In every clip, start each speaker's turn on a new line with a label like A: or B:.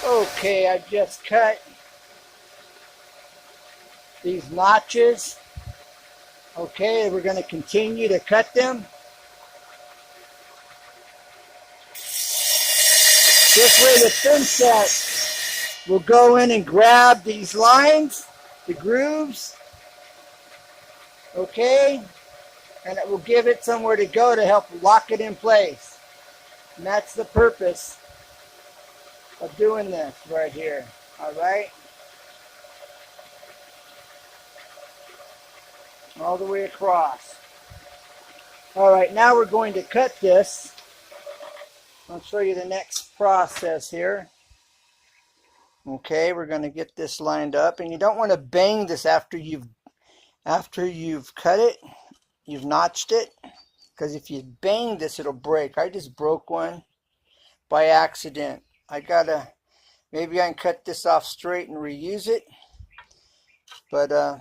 A: Okay, I just cut these notches. Okay, we're going to continue to cut them. This way the thin set will go in and grab these lines, the grooves, okay, and it will give it somewhere to go to help lock it in place. And that's the purpose of doing this right here, all right? All the way across. All right, now we're going to cut this. I'll show you the next process here. Okay, we're going to get this lined up, and you don't want to bang this after you've cut it, you've notched it, because if you bang this, it'll break. I just broke one by accident. Maybe I can cut this off straight and reuse it, but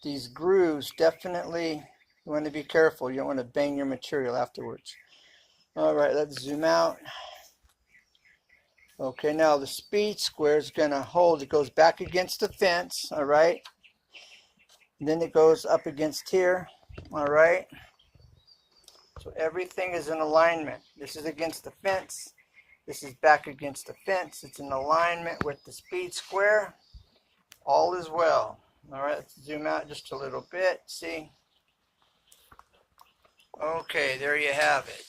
A: these grooves, definitely you want to be careful. You don't want to bang your material afterwards. All right, let's zoom out. Okay, now the speed square is going to hold. It goes back against the fence, all right? And then it goes up against here, all right? So everything is in alignment. This is against the fence. This is back against the fence. It's in alignment with the speed square. All is well. All right, let's zoom out just a little bit. See? Okay, there you have it.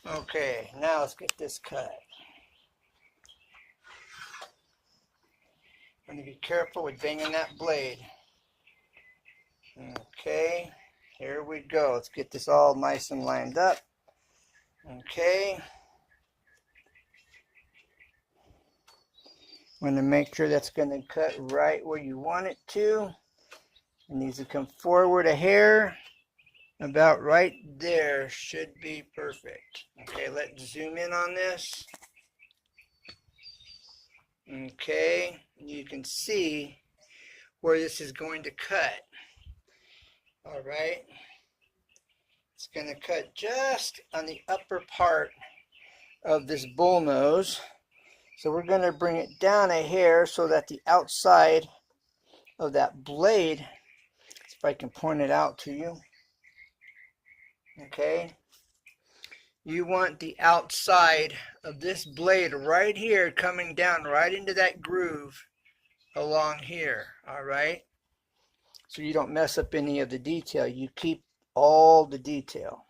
A: Okay, now let's get this cut. I'm going to be careful with banging that blade. Okay, here we go. Let's get this all nice and lined up. Okay. Want to make sure that's going to cut right where you want it to. It needs to come forward a hair. About right there should be perfect. Okay, let's zoom in on this. Okay, you can see where this is going to cut. All right, it's going to cut just on the upper part of this bull nose. So we're going to bring it down a hair so that the outside of that blade, if I can point it out to you, okay, you want the outside of this blade right here coming down right into that groove along here, all right? So you don't mess up any of the detail. You keep all the detail.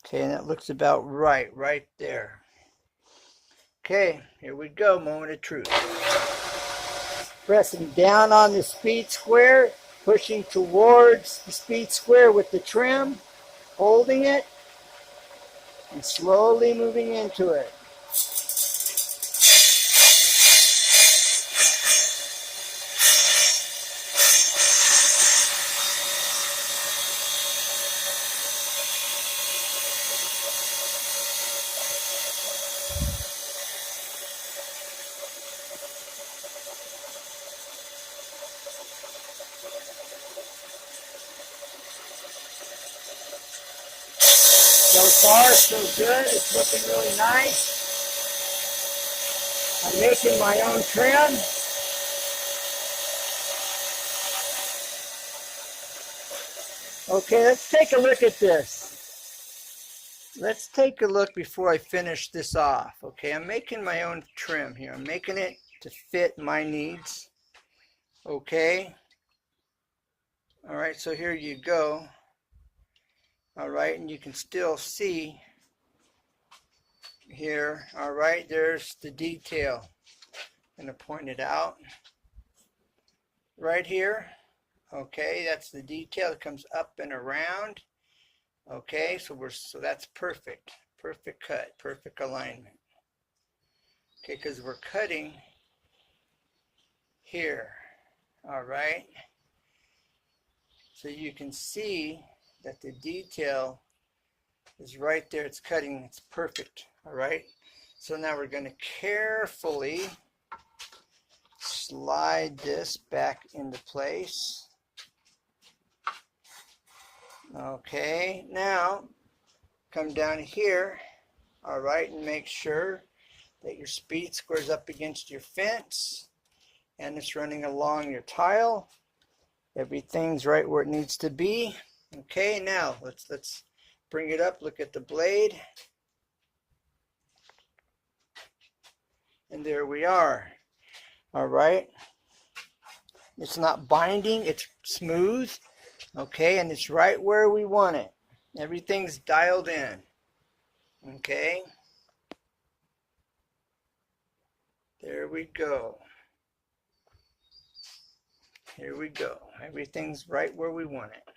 A: Okay, and that looks about right there. Okay, here we go, moment of truth. Pressing down on the speed square, pushing towards the speed square with the trim, holding it, and slowly moving into it. So far, so good. It's looking really nice. I'm making my own trim. Okay, let's take a look at this. Let's take a look before I finish this off. Okay, I'm making my own trim here. I'm making it to fit my needs. Okay. All right, so here you go. All right, and you can still see here. All right, there's the detail. I'm going to point it out right here. Okay, that's the detail that comes up and around. Okay, so that's perfect. Perfect cut, perfect alignment. Okay, because we're cutting here. All right. So you can see that the detail is right there. It's cutting. It's perfect. All right. So now we're going to carefully slide this back into place. Okay. Now come down here All right, and make sure that your speed squares up against your fence and it's running along your tile. Everything's right where it needs to be. Okay, now let's bring it up. Look at the blade. And there we are. All right. It's not binding, it's smooth. Okay, and it's right where we want it. Everything's dialed in. Okay. There we go. Here we go. Everything's right where we want it.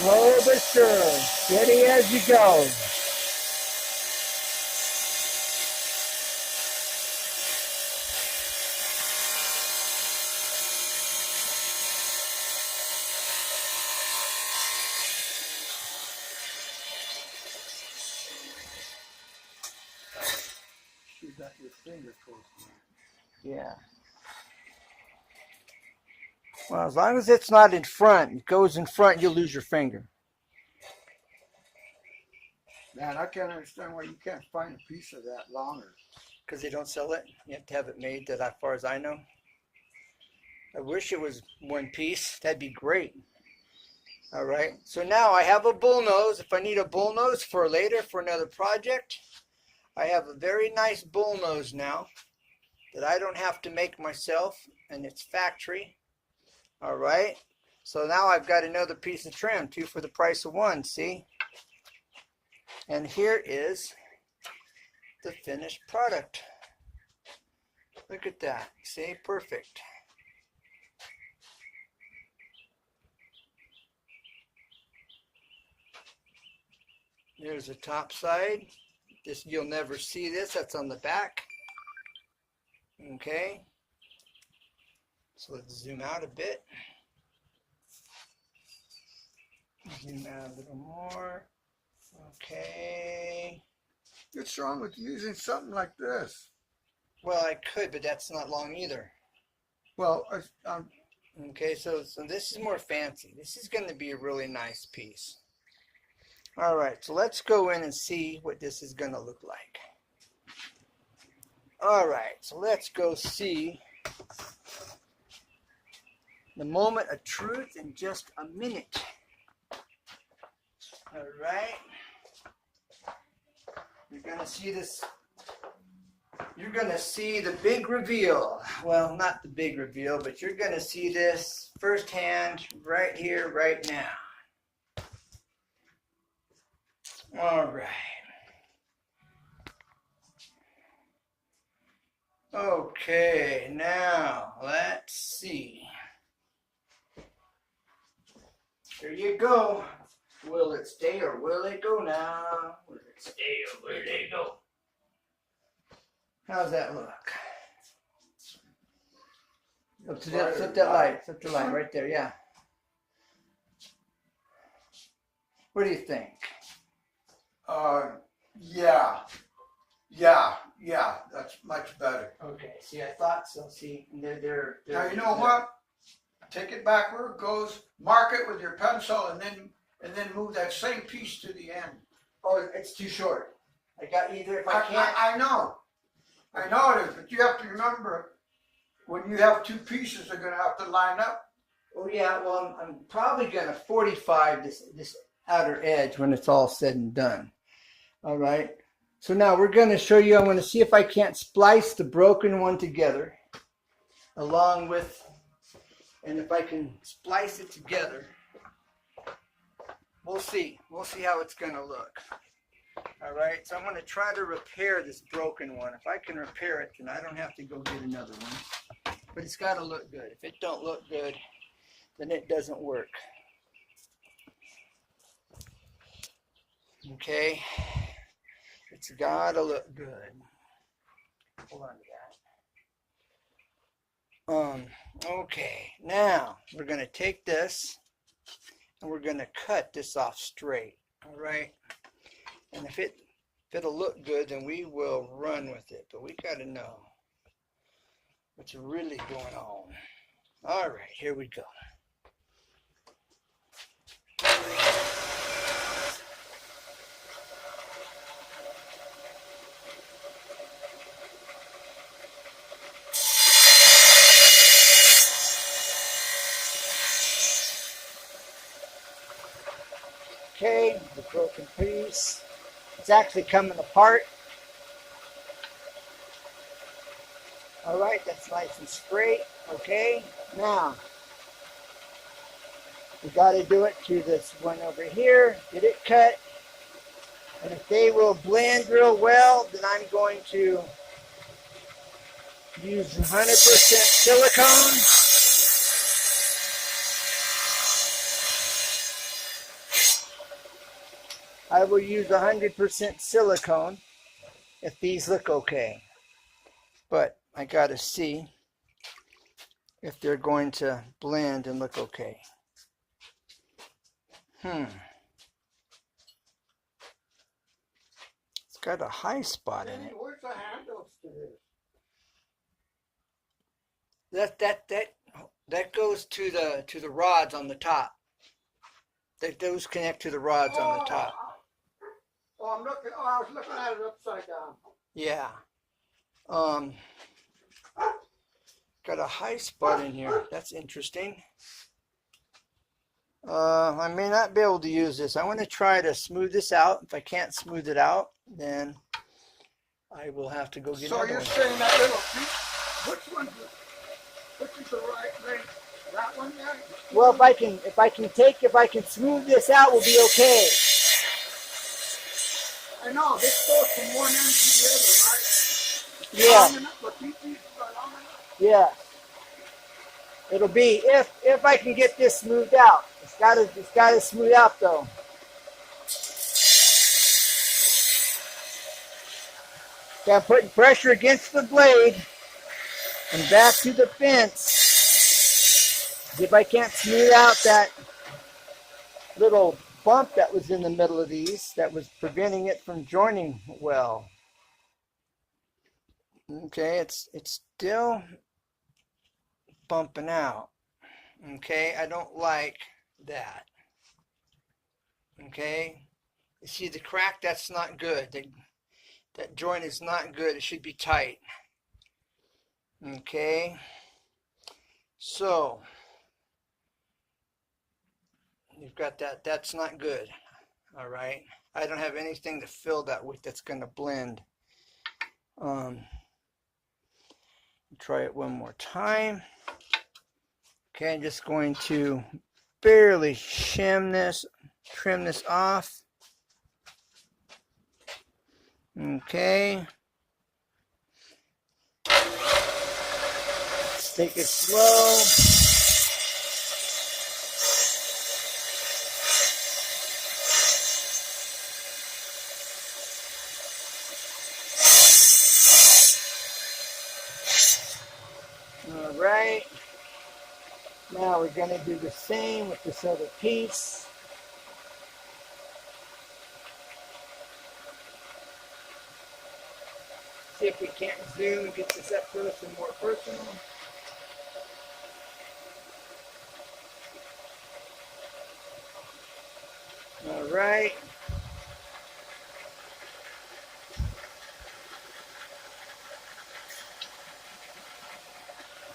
A: Slow but sure, steady as you go.
B: You got your finger close to it.
A: Yeah. Well, as long as it's not in front, it goes in front, you'll lose your finger.
B: Man, I can't understand why you can't find a piece of that longer.
A: Because they don't sell it. You have to have it made, that as far as I know. I wish it was one piece. That'd be great. All right. So now I have a bull nose. If I need a bull nose for later, for another project, I have a very nice bull nose now that I don't have to make myself, and it's factory. All right. So now I've got another piece of trim, 2 for the price of 1. See? And here is the finished product. Look at that. See? Perfect. Here's the top side. This, you'll never see this. That's on the back. Okay. So let's zoom out a bit. Zoom out a little more. Okay.
B: What's wrong with using something like this?
A: Well, I could, but that's not long either.
B: Well,
A: Okay, so this is more fancy. This is going to be a really nice piece. All right, so let's go in and see what this is going to look like. All right, so let's go see the moment of truth in just a minute. All right. You're going to see this. You're going to see the big reveal. Well, not the big reveal, but you're going to see this firsthand right here, right now. All right. Okay, now let's see. Here you go. Will it stay or will it go now? Will it stay or will it go? How's that look? Up to that, flip that light. Flip the light right there, yeah. What do you think?
B: yeah, that's much better.
A: Okay, see, I thought so. See, they're
B: Now, you know what? Take it back where it goes, mark it with your pencil, and then move that same piece to the end.
A: Oh, it's too short. I got either if I can't.
B: I know it is, but you have to remember, when you have 2 pieces, they're going to have to line up.
A: Oh yeah, well I'm probably gonna 45 this outer edge when it's all said and done. All right. So now we're going to show you. I'm going to see if I can't splice the broken one together, along with, and if I can splice it together. We'll see. We'll see how it's going to look. All right. So I'm going to try to repair this broken one. If I can repair it, then I don't have to go get another one. But it's got to look good. If it don't look good, then it doesn't work. Okay. It's gotta look good. Hold on to that. Okay, now we're gonna take this and we're gonna cut this off straight. All right, and if it'll look good, then we will run with it. But we gotta know what's really going on. All right, here we go. Okay, the broken piece. It's actually coming apart. All right, that's nice and straight. Okay, now we got to do it to this one over here. Get it cut. And if they will blend real well, then I'm going to use 100% silicone. I will use 100% silicone if these look okay. But I got to see if they're going to blend and look okay. It's got a high spot in it.
B: Where's the handles to this?
A: That goes to the rods on the top. Those connect to the rods on the top.
B: Oh, I was looking at it upside down.
A: Yeah. Got a high spot in here. That's interesting. I may not be able to use this. I want to try to smooth this out. If I can't smooth it out, then I will have to go get another one.
B: So you're saying that little piece? Which is the right length? That one there?
A: Well, if I can smooth this out, we'll be okay.
B: I know this goes from one end to the other, right?
A: Yeah.
B: Long enough, but these pieces are long enough?
A: Yeah. It'll be if I can get this smoothed out. It's gotta smooth out though. Okay, I'm putting pressure against the blade and back to the fence. See if I can't smooth out that little bump that was in the middle of these that was preventing it from joining well. Okay, it's still bumping out. Okay, I don't like that. Okay, you see the crack? That's not good. That joint is not good. It should be tight. Okay, so you've got that. That's not good. All right, I don't have anything to fill that with that's going to blend. Try it one more time. Okay, I'm just going to barely trim this off. Okay. Let's take it slow. All right. Now we're going to do the same with this other piece. See if we can't zoom and get this up close and more personal. All right.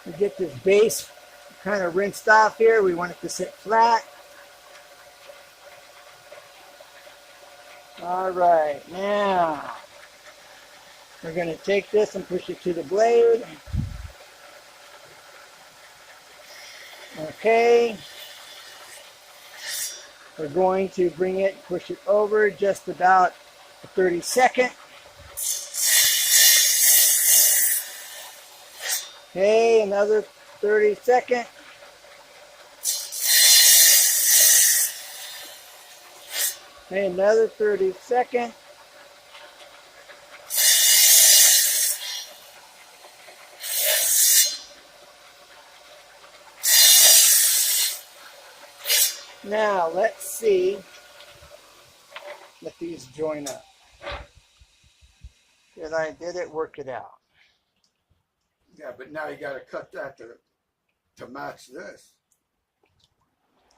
A: We get this base kind of rinsed off here. We want it to sit flat. All right, now we're going to take this and push it to the blade. Okay. We're going to bring it, push it over just about a 30-second. Okay, another 30-second. Okay, another 30-second. Now let's see if these join up. Did it work it out?
B: Yeah, but now you got to cut that to match this.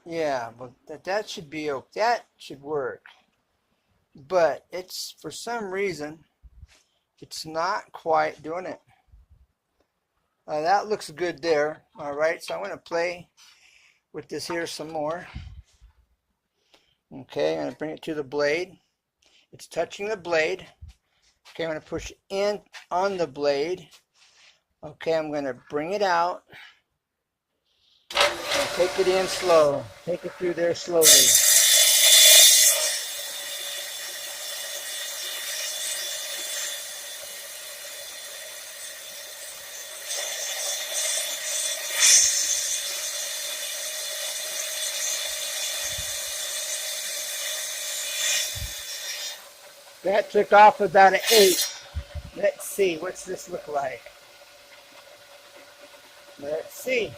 A: Yeah, but that should be okay. That should work. But it's, for some reason, it's not quite doing it. That looks good there. All right, so I'm going to play with this here some more. Okay, I'm going to bring it to the blade. It's touching the blade. Okay, I'm going to push in on the blade. Okay, I'm going to bring it out. And take it in slow. Take it through there slowly. That took off about an 8. Let's see, what's this look like? Let's see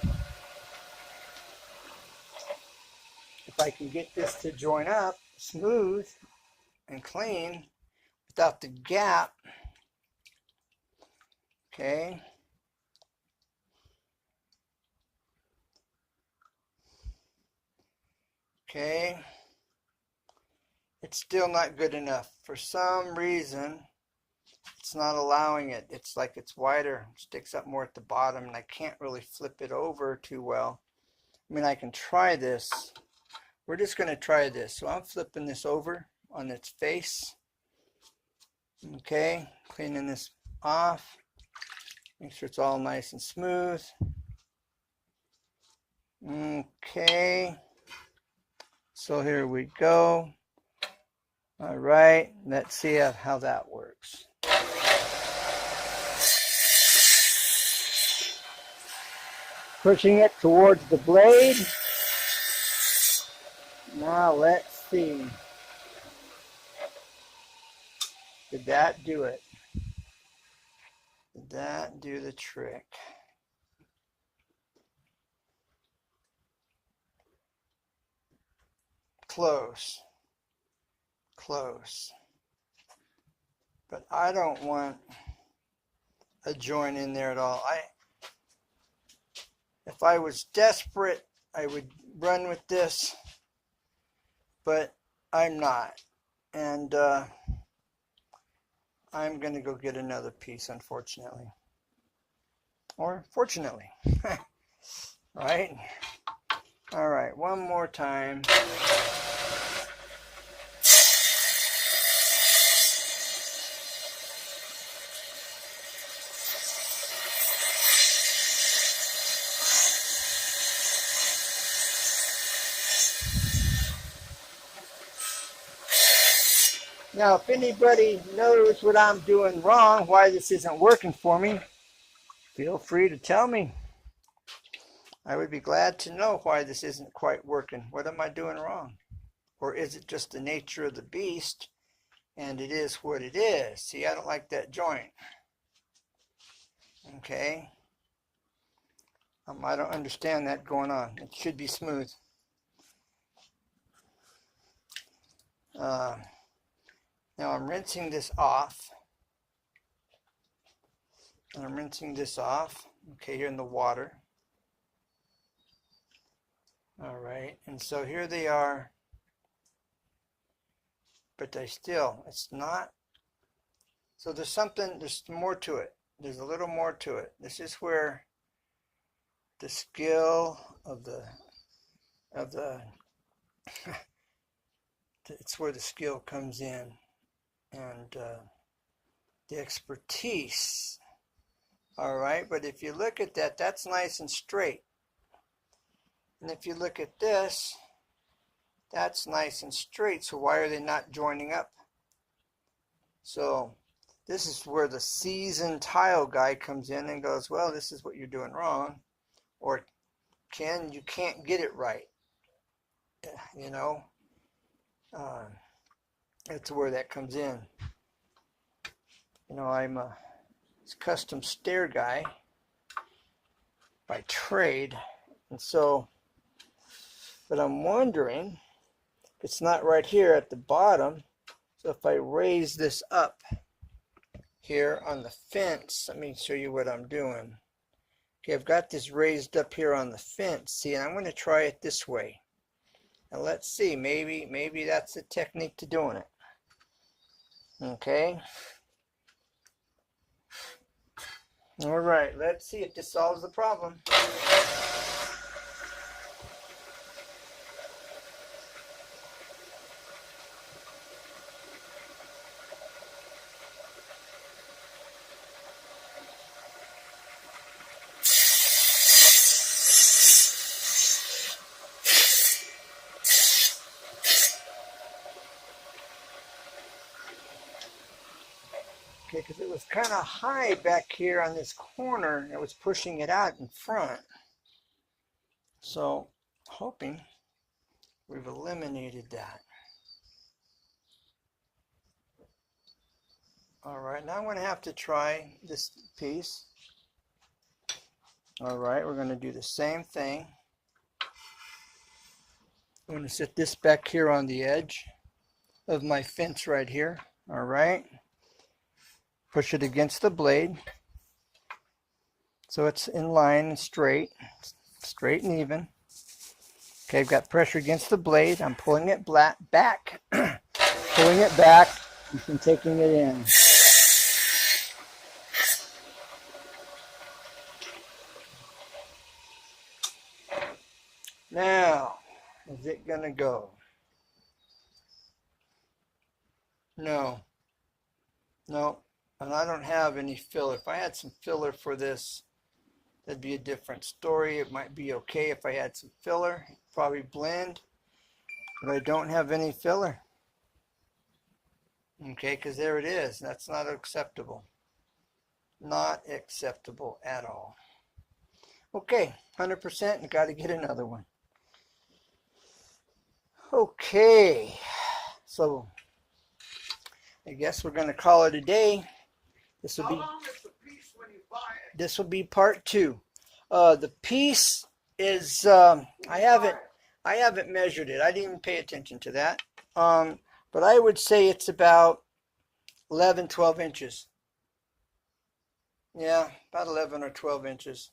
A: if I can get this to join up smooth and clean without the gap. Okay. Okay. It's still not good enough. For some reason, it's not allowing it. It's like it's wider, sticks up more at the bottom, and I can't really flip it over too well. I mean, I can try this. We're just going to try this. So I'm flipping this over on its face. Okay, cleaning this off. Make sure it's all nice and smooth. Okay, so here we go. All right, let's see how that works. Pushing it towards the blade. Now let's see. Did that do it? Did that do the trick? Close. Close. But I don't want a joint in there at all. If I was desperate, I would run with this, but I'm not. And I'm going to go get another piece, unfortunately. Or fortunately. Right? All right, one more time. Now, if anybody knows what I'm doing wrong, why this isn't working for me, feel free to tell me. I would be glad to know why this isn't quite working. What am I doing wrong? Or is it just the nature of the beast and it is what it is? See, I don't like that joint. Okay. I don't understand that going on. It should be smooth. Now I'm rinsing this off. I'm rinsing this off. Okay, here in the water. All right, and so here they are. But it's not. So there's more to it. There's a little more to it. This is where the skill of the it's where the skill comes in, and the expertise. All right, but if you look at that, that's nice and straight. And if you look at this, that's nice and straight. So why are they not joining up? So this is where the seasoned tile guy comes in and goes, well, this is what you're doing wrong. Or, Ken, you can't get it right. You know, that's where that comes in. You know, I'm a custom stair guy by trade. And so But I'm wondering if it's not right here at the bottom. So if I raise this up here on the fence, let me show you what I'm doing. Okay, I've got this raised up here on the fence. See, and I'm going to try it this way. And let's see, maybe that's the technique to doing it. Okay. All right, let's see if this solves the problem. Okay, because it was kind of high back here on this corner. It was pushing it out in front. So, hoping we've eliminated that. All right, now I'm going to have to try this piece. All right, we're going to do the same thing. I'm going to set this back here on the edge of my fence right here. All right. Push it against the blade so it's in line and straight and even. Okay, I've got pressure against the blade. I'm pulling it back, pulling it back and taking it in. Now, is it gonna go? No. No. And I don't have any filler. If I had some filler for this, that'd be a different story. It might be okay if I had some filler. Probably blend. But I don't have any filler. Okay, because there it is. That's not acceptable. Not acceptable at all. Okay, 100%, and got to get another one. Okay, so I guess we're going to call it a day. This will
B: How
A: be.
B: long is the piece when you buy it?
A: This will be part 2. The piece is I haven't measured it. I didn't even pay attention to that. But I would say it's about 11, 12 inches. Yeah, about 11 or 12 inches.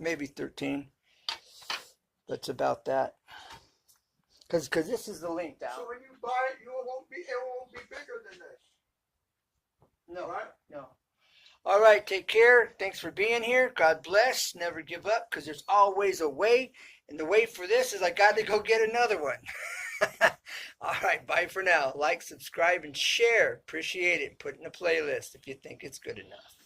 A: Maybe 13. That's about that. Because this is the length out.
B: So when you buy it, it won't be bigger than this.
A: No,
B: right?
A: no. All right, take care. Thanks for being here. God bless. Never give up because there's always a way. And the way for this is I got to go get another one. All right, bye for now. Like, subscribe, and share. Appreciate it. Put in a playlist if you think it's good enough.